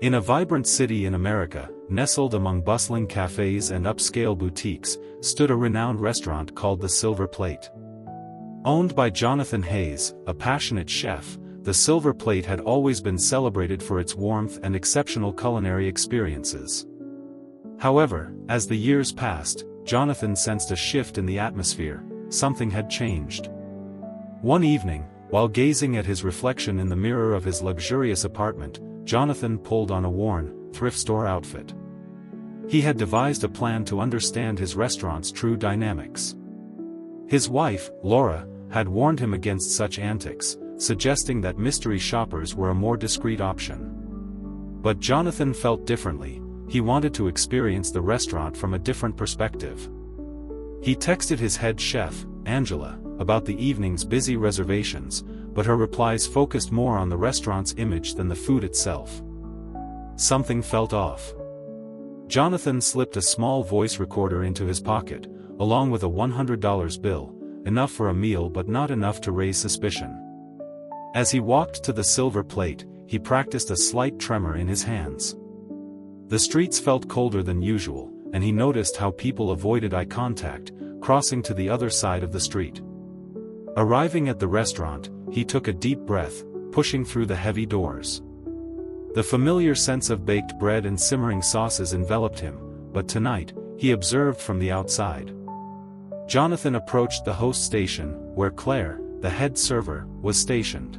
In a vibrant city in America, nestled among bustling cafes and upscale boutiques, stood a renowned restaurant called the Silver Plate. Owned by Jonathan Hayes, a passionate chef, the Silver Plate had always been celebrated for its warmth and exceptional culinary experiences. However, as the years passed, Jonathan sensed a shift in the atmosphere. Something had changed. One evening, while gazing at his reflection in the mirror of his luxurious apartment, Jonathan pulled on a worn, thrift store outfit. He had devised a plan to understand his restaurant's true dynamics. His wife, Laura, had warned him against such antics, suggesting that mystery shoppers were a more discreet option. But Jonathan felt differently. He wanted to experience the restaurant from a different perspective. He texted his head chef, Angela, about the evening's busy reservations, but her replies focused more on the restaurant's image than the food itself. Something felt off. Jonathan slipped a small voice recorder into his pocket, along with a $100 bill, enough for a meal but not enough to raise suspicion. As he walked to the Silver Plate, he practiced a slight tremor in his hands. The streets felt colder than usual, and he noticed how people avoided eye contact, crossing to the other side of the street. Arriving at the restaurant, he took a deep breath, pushing through the heavy doors. The familiar sense of baked bread and simmering sauces enveloped him, but tonight, he observed from the outside. Jonathan approached the host station, where Claire, the head server, was stationed.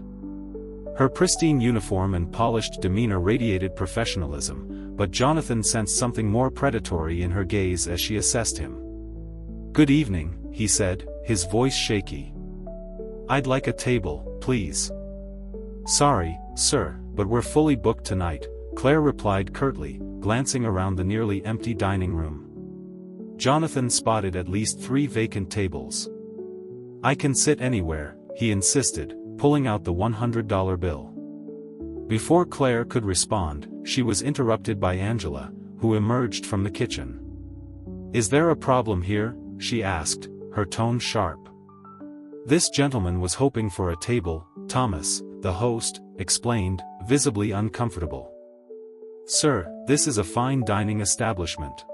Her pristine uniform and polished demeanor radiated professionalism, but Jonathan sensed something more predatory in her gaze as she assessed him. "Good evening," he said, his voice shaky. "I'd like a table, please." "Sorry, sir, but we're fully booked tonight," Claire replied curtly, glancing around the nearly empty dining room. Jonathan spotted at least 3 vacant tables. "I can sit anywhere," he insisted, pulling out the $100 bill. Before Claire could respond, she was interrupted by Angela, who emerged from the kitchen. "Is there a problem here?" she asked, her tone sharp. "This gentleman was hoping for a table," Thomas, the host, explained, visibly uncomfortable. "Sir, this is a fine dining establishment.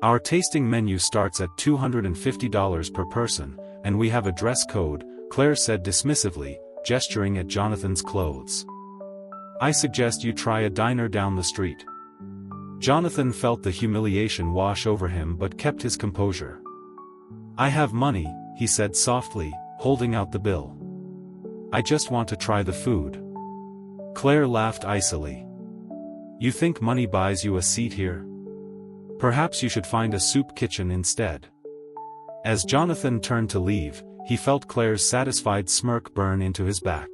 Our tasting menu starts at $250 per person, and we have a dress code," Claire said dismissively, gesturing at Jonathan's clothes. "I suggest you try a diner down the street." Jonathan felt the humiliation wash over him but kept his composure. "I have money," he said softly, holding out the bill. "I just want to try the food." Claire laughed icily. "You think money buys you a seat here? Perhaps you should find a soup kitchen instead." As Jonathan turned to leave, he felt Claire's satisfied smirk burn into his back.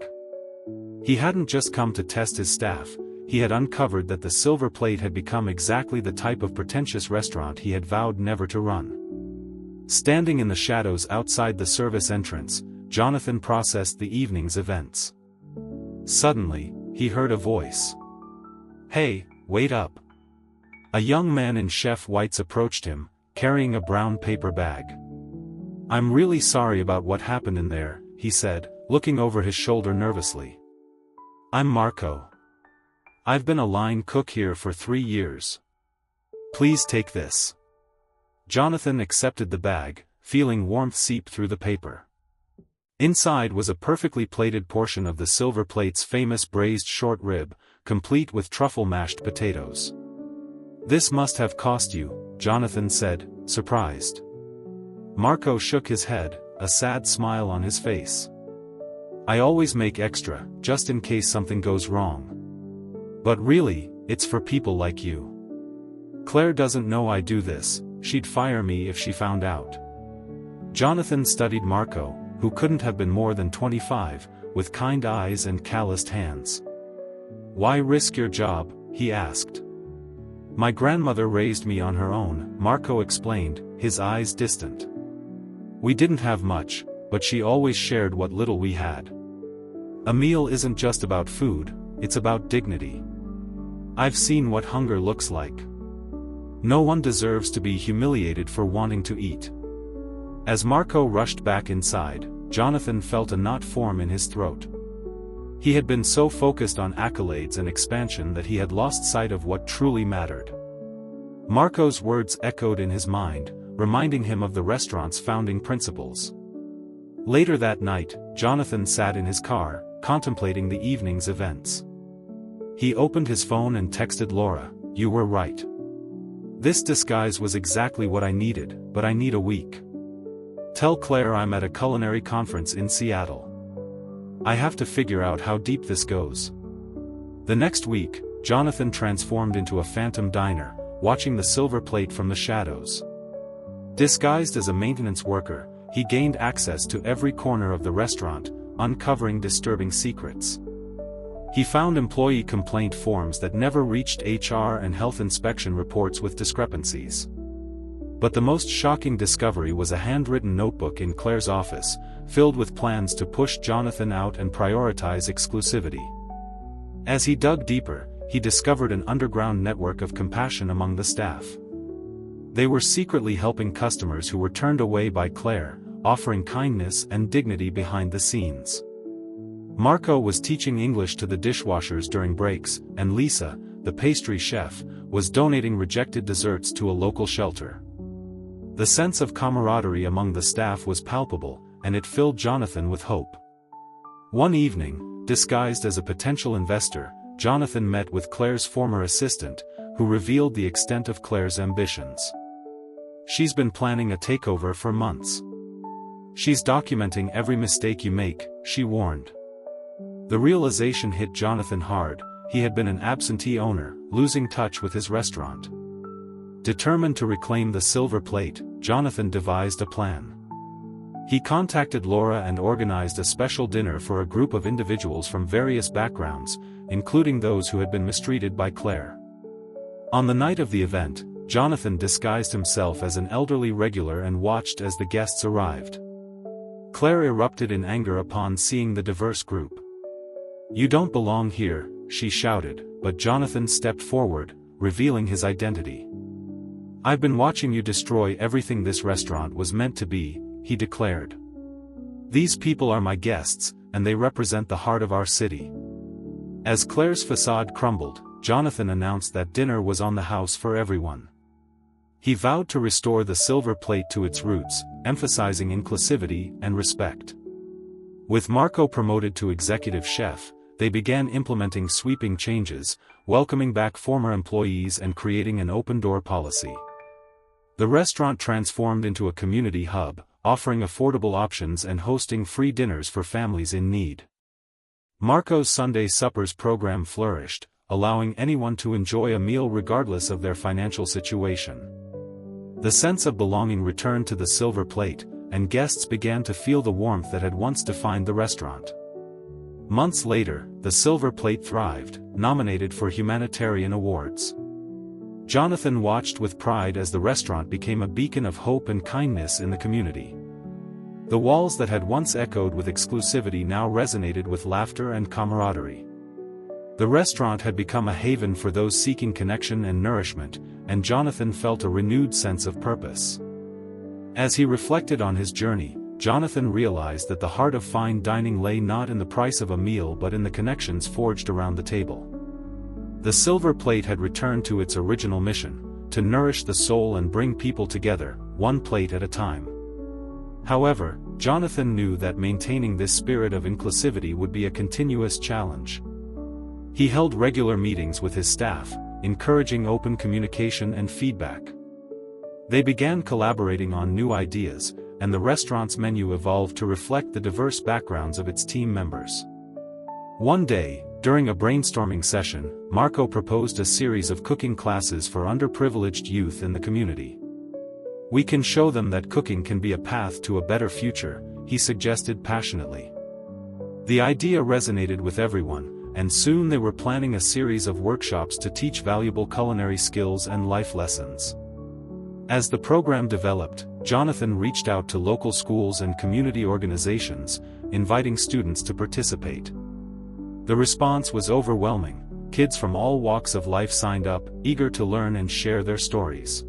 He hadn't just come to test his staff, he had uncovered that the Silver Plate had become exactly the type of pretentious restaurant he had vowed never to run. Standing in the shadows outside the service entrance, Jonathan processed the evening's events. Suddenly, he heard a voice. "Hey, wait up." A young man in chef whites approached him, carrying a brown paper bag. "I'm really sorry about what happened in there," he said, looking over his shoulder nervously. "I'm Marco. I've been a line cook here for 3 years. Please take this." Jonathan accepted the bag, feeling warmth seep through the paper. Inside was a perfectly plated portion of the Silver Plate's famous braised short rib, complete with truffle mashed potatoes. "This must have cost you," Jonathan said, surprised. Marco shook his head, a sad smile on his face. "I always make extra, just in case something goes wrong. But really, it's for people like you. Claire doesn't know I do this, she'd fire me if she found out." Jonathan studied Marco, who couldn't have been more than 25, with kind eyes and calloused hands. "Why risk your job?" he asked. "My grandmother raised me on her own," Marco explained, his eyes distant. "We didn't have much, but she always shared what little we had. A meal isn't just about food, it's about dignity. I've seen what hunger looks like. No one deserves to be humiliated for wanting to eat." As Marco rushed back inside, Jonathan felt a knot form in his throat. He had been so focused on accolades and expansion that he had lost sight of what truly mattered. Marco's words echoed in his mind, reminding him of the restaurant's founding principles. Later that night, Jonathan sat in his car, contemplating the evening's events. He opened his phone and texted Laura, "You were right. This disguise was exactly what I needed, but I need a week. Tell Claire I'm at a culinary conference in Seattle. I have to figure out how deep this goes." The next week, Jonathan transformed into a phantom diner, watching the silver plate from the shadows. Disguised as a maintenance worker, he gained access to every corner of the restaurant, uncovering disturbing secrets. He found employee complaint forms that never reached HR and health inspection reports with discrepancies. But the most shocking discovery was a handwritten notebook in Claire's office, filled with plans to push Jonathan out and prioritize exclusivity. As he dug deeper, he discovered an underground network of compassion among the staff. They were secretly helping customers who were turned away by Claire, offering kindness and dignity behind the scenes. Marco was teaching English to the dishwashers during breaks, and Lisa, the pastry chef, was donating rejected desserts to a local shelter. The sense of camaraderie among the staff was palpable, and it filled Jonathan with hope. One evening, disguised as a potential investor, Jonathan met with Claire's former assistant, who revealed the extent of Claire's ambitions. "She's been planning a takeover for months. She's documenting every mistake you make," she warned. The realization hit Jonathan hard. He had been an absentee owner, losing touch with his restaurant. Determined to reclaim the silver plate, Jonathan devised a plan. He contacted Laura and organized a special dinner for a group of individuals from various backgrounds, including those who had been mistreated by Claire. On the night of the event, Jonathan disguised himself as an elderly regular and watched as the guests arrived. Claire erupted in anger upon seeing the diverse group. "You don't belong here," she shouted, but Jonathan stepped forward, revealing his identity. "I've been watching you destroy everything this restaurant was meant to be," he declared. "These people are my guests, and they represent the heart of our city." As Claire's facade crumbled, Jonathan announced that dinner was on the house for everyone. He vowed to restore the silver plate to its roots, emphasizing inclusivity and respect. With Marco promoted to executive chef, they began implementing sweeping changes, welcoming back former employees and creating an open-door policy. The restaurant transformed into a community hub, offering affordable options and hosting free dinners for families in need. Marco's Sunday suppers program flourished, allowing anyone to enjoy a meal regardless of their financial situation. The sense of belonging returned to the silver plate, and guests began to feel the warmth that had once defined the restaurant. Months later, the silver plate thrived, nominated for humanitarian awards. Jonathan watched with pride as the restaurant became a beacon of hope and kindness in the community. The walls that had once echoed with exclusivity now resonated with laughter and camaraderie. The restaurant had become a haven for those seeking connection and nourishment, and Jonathan felt a renewed sense of purpose. As he reflected on his journey, Jonathan realized that the heart of fine dining lay not in the price of a meal but in the connections forged around the table. The silver plate had returned to its original mission, to nourish the soul and bring people together, one plate at a time. However, Jonathan knew that maintaining this spirit of inclusivity would be a continuous challenge. He held regular meetings with his staff, encouraging open communication and feedback. They began collaborating on new ideas, and the restaurant's menu evolved to reflect the diverse backgrounds of its team members. One day, during a brainstorming session, Marco proposed a series of cooking classes for underprivileged youth in the community. "We can show them that cooking can be a path to a better future," he suggested passionately. The idea resonated with everyone, and soon they were planning a series of workshops to teach valuable culinary skills and life lessons. As the program developed, Jonathan reached out to local schools and community organizations, inviting students to participate. The response was overwhelming. Kids from all walks of life signed up, eager to learn and share their stories.